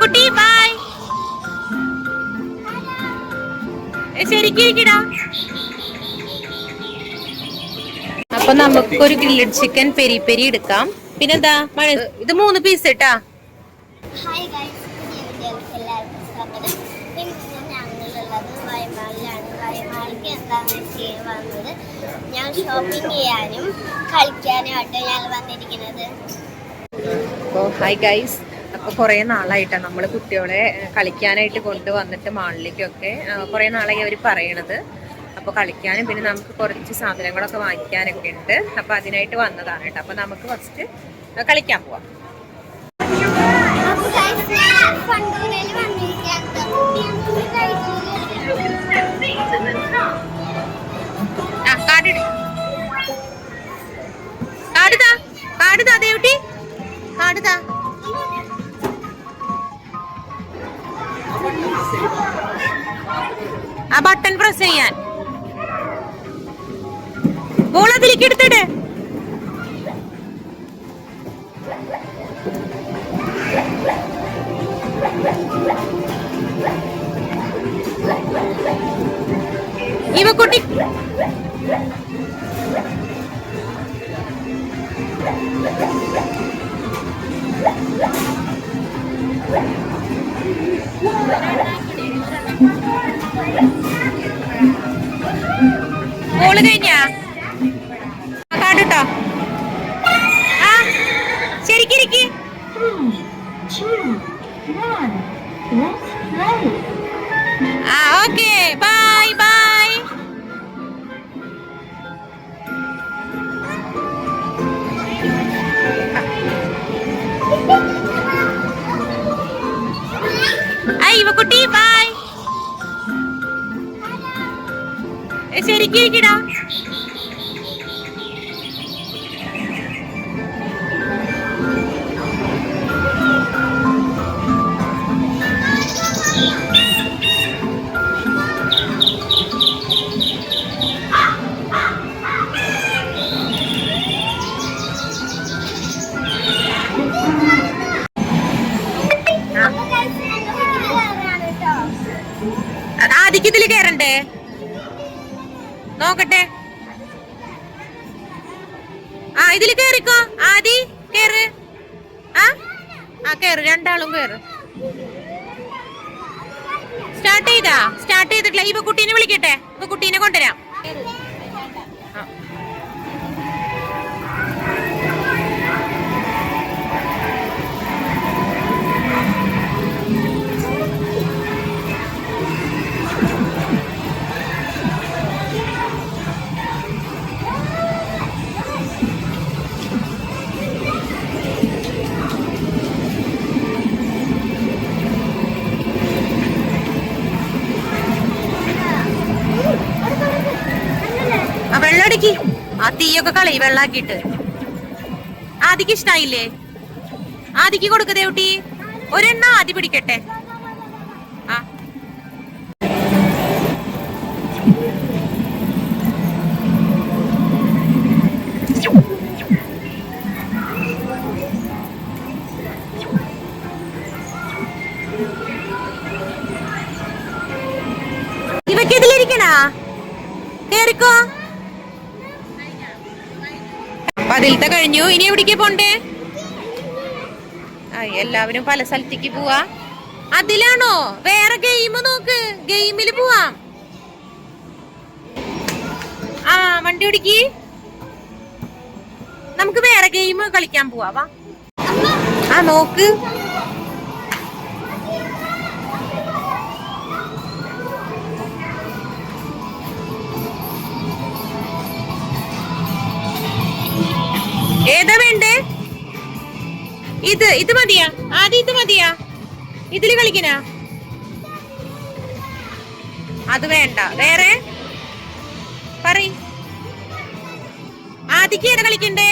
ഇവക്കുട്ടി by. ശരിക്കിരിക്കടാ. അപ്പൊ നമുക്കൊരു grilled chicken peri peri എടുക്കാം. പിന്നെന്താ ഇത് 3 പീസ് കേട്ടാ. ഹായ് ഗൈസ്, പുതിയ വീഡിയോയിലേക്ക് എല്ലാവർക്കും സ്വാഗതം. ഇന്ന് ഞങ്ങളുള്ളത് വൈമാളിലാണ്. വൈമാളിക്ക് എന്താണെന്ന് വെച്ചാൽ വന്നത് ഞാൻ ഷോപ്പിംഗ് ചെയ്യാനും കളിക്കാനുമായിട്ട് ഞങ്ങൾ വന്നിരിക്കുന്നത്. അപ്പോൾ ഹായ് ഗൈസ്, അപ്പോൾ കുറേ നാളായിട്ടാണ് നമ്മൾ കുട്ടികളെ കളിക്കാനായിട്ട് കൊണ്ടുവന്നിട്ട് മാളിലേക്കൊക്കെ കുറേ നാളായി അവർ പറയണത്. അപ്പോൾ കളിക്കാനും പിന്നെ നമുക്ക് കുറച്ച് സാധനങ്ങളൊക്കെ വാങ്ങിക്കാനൊക്കെ ഉണ്ട്. അപ്പോൾ അതിനായിട്ട് വന്നതാണ് കേട്ടോ. അപ്പോൾ നമുക്ക് ഫസ്റ്റ് കളിക്കാൻ പോവാം. ആ ബട്ടൺ പ്രസ് ചെയ്യാൻ ബോൾ അതിലേക്ക് എടുത്തിട്ട് ഇവക്കുട്ടി ബോള് കഴിഞ്ഞാ കാട്ടോ. ആ ശരിക്കിരിക്ക്. ആ ഓക്കെ ബൈ ബൈ. ഇവക്കുട്ടി ബൈ. ശരിക്കിരിക്കടാ. ആദിക്ക് ഇതില് കേറണ്ടേ? നോക്കട്ടെ. ആ ഇതില് കേറിക്കോ. ആദി കേറ്. ആ കേറ്, രണ്ടാളും കേറ്. സ്റ്റാർട്ട് ചെയ്തിട്ടില്ല. ഇവ കുട്ടീനെ വിളിക്കട്ടെ. ഇവ കുട്ടീനെ കൊണ്ടുവരാം. വെള്ളടിക്ക്. ആ തീയൊക്കെ കളയി വെള്ളാക്കിട്ട്. ആദിക്ക് ഇഷ്ടായില്ലേ? ആദിക്ക് കൊടുക്കതേ കുട്ടി. ഒരെണ്ണ ആദ്യ പിടിക്കട്ടെ. ആ ഇവക്ക് ഇതിലിരിക്കണ കേറിക്കോ. അതിലത്തെ കഴിഞ്ഞു. ഇനി എവിടേക്ക് പോണ്ടേ? എല്ലാവരും പല സ്ഥലത്തേക്ക് പോവാ. അതിലാണോ? വേറെ ഗെയിം നോക്ക്. ഗെയിമില് പോവാം. ആ വണ്ടി ഓടിക്ക്. നമുക്ക് വേറെ ഗെയിം കളിക്കാൻ പോവാ. ആ നോക്ക്. ഏതാ വേണ്ടേ? ഇത് മതിയാ? ആദ്യം ഇത് മതിയാ? ഇതില് കളിക്കണ? അത് വേണ്ട. വേറെ പറ. ആദിക്ക് ഏതാ കളിക്കണ്ടേ?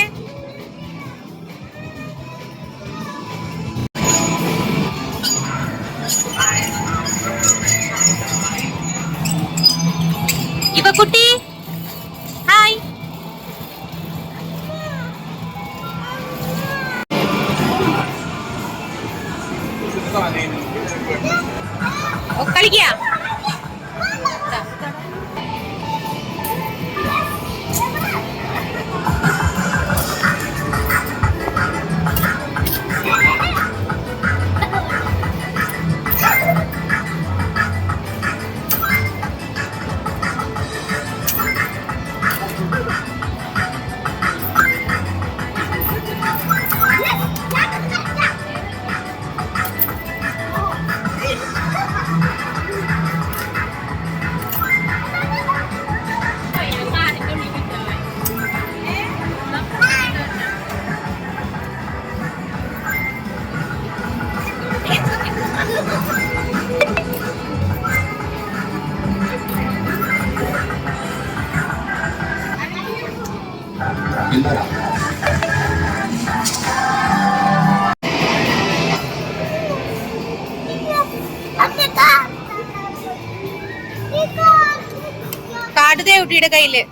ഇവ കുട്ടി hi. Ito, ano yun? Card ദേവുട്ടിയുടെ കയ്യില്.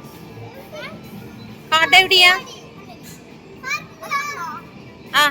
കാർഡ് എവിടെയാ? ആ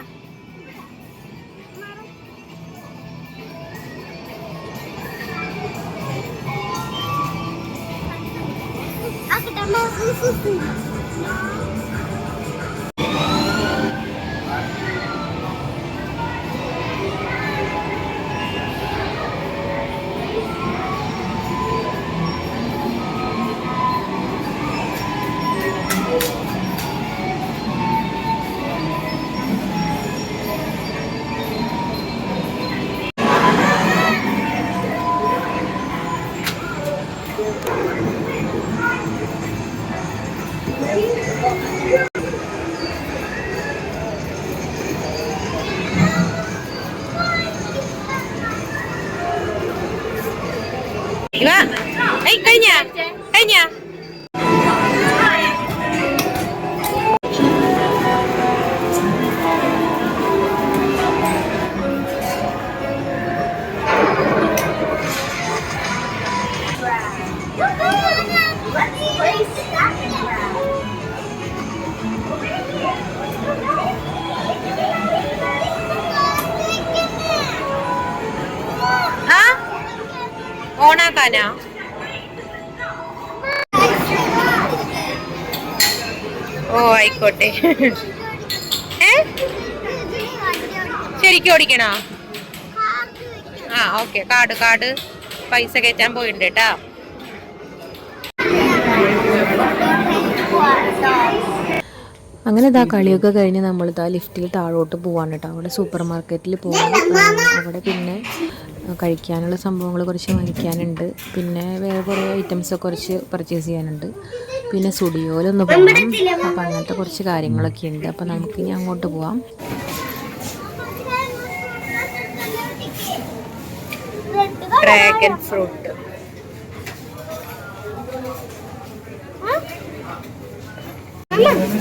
ഇവ കഴിഞ്ഞ കഴിഞ്ഞ ഓണാക്കാനാ? ഓ ആയിക്കോട്ടെ. ശരിക്കും ഓടിക്കണോ? ആ ഓക്കെ. കാർഡ് പൈസ കയറ്റാൻ പോയിട്ടുണ്ട് കേട്ടാ. അങ്ങനെ ഇതാ കളിയൊക്കെ കഴിഞ്ഞ് നമ്മളിതാ ലിഫ്റ്റിൽ താഴോട്ട് പോവാണ് കേട്ടോ. അവിടെ സൂപ്പർ മാർക്കറ്റിൽ പോകാൻ. അവിടെ പിന്നെ കഴിക്കാനുള്ള സംഭവങ്ങൾ കുറച്ച് വാങ്ങിക്കാനുണ്ട്. പിന്നെ വേറെ കുറേ ഐറ്റംസൊക്കെ കുറച്ച് പർച്ചേസ് ചെയ്യാനുണ്ട്. പിന്നെ സ്റ്റുഡിയോയിലൊന്ന് പോകണം. അപ്പം അങ്ങനത്തെ കുറച്ച് കാര്യങ്ങളൊക്കെ ഉണ്ട്. അപ്പം നമുക്കിനി അങ്ങോട്ട് പോവാം. Dragon fruit.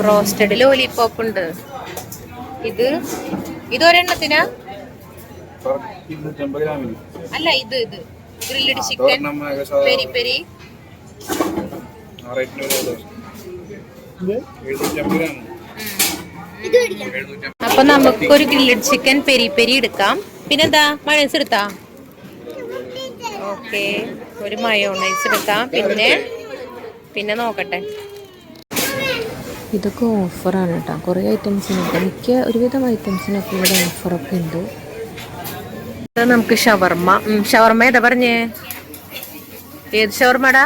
റോസ്റ്റഡ് ലോലിപോപ്പ് ഉണ്ട്. ഇത് ഒരെണ്ണത്തിനാ? അല്ല ഇത് ഗ്രില്ലഡ് ചിക്കൻ പെരി പെരി. അപ്പൊ നമുക്കൊരു ഗ്രില്ലഡ് ചിക്കൻ പെരി പെരി എടുക്കാം. പിന്നെന്താ മയോണൈസ് എടുത്താ? ഓക്കെ, ഒരു മയോണൈസ് എടുക്കാം. പിന്നെ നോക്കട്ടെ. ഇതൊക്കെ ഓഫറാണ് കേട്ടോ. കുറേ ഐറ്റംസിനൊക്കെ ഒരുവിധം ഐറ്റംസിനൊക്കെ ഇവിടെ ഓഫറൊക്കെ ഉണ്ട്. നമുക്ക് ഷവർമ്മ ഏതാ പറഞ്ഞേ? ഏത് ഷവർമ്മടാ?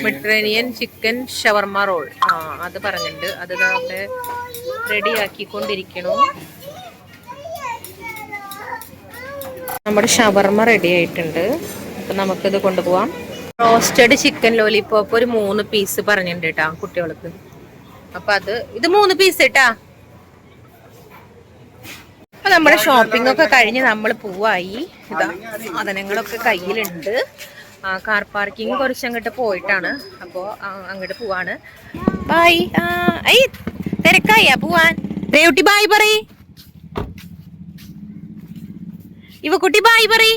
മെഡിറ്ററേനിയൻ ചിക്കൻ ഷവർമ്മ റോൾ. അത് പറഞ്ഞിട്ടുണ്ട്. അത് അവിടെ റെഡി ആക്കിക്കൊണ്ടിരിക്കണു. നമ്മുടെ ഷവർമ്മ റെഡി ആയിട്ടുണ്ട്. അപ്പം നമുക്കിത് കൊണ്ടുപോവാം. റോസ്റ്റഡ് ചിക്കൻ ലോലിപോപ്പ് ഒരു 3 പീസ് പറഞ്ഞിട്ടുണ്ട് കേട്ടാ കുട്ടികൾക്ക്. അപ്പൊ ഇത് 3 പീസ് കേട്ടാ. അപ്പൊ നമ്മുടെ ഷോപ്പിംഗ് ഒക്കെ കഴിഞ്ഞ് നമ്മൾ പോവായി. ഇതാ സാധനങ്ങളൊക്കെ കയ്യിലുണ്ട്. കാർ പാർക്കിംഗ് കുറച്ച് അങ്ങോട്ട് പോയിട്ടാണ്. അപ്പോൾ അങ്ങോട്ട് പോവാണ്. ബായ്. തിരക്കായ പോവാൻ? രേവട്ടി ബായ് പറയ്. ഇവക്കുട്ടി ബായ് പറയ്.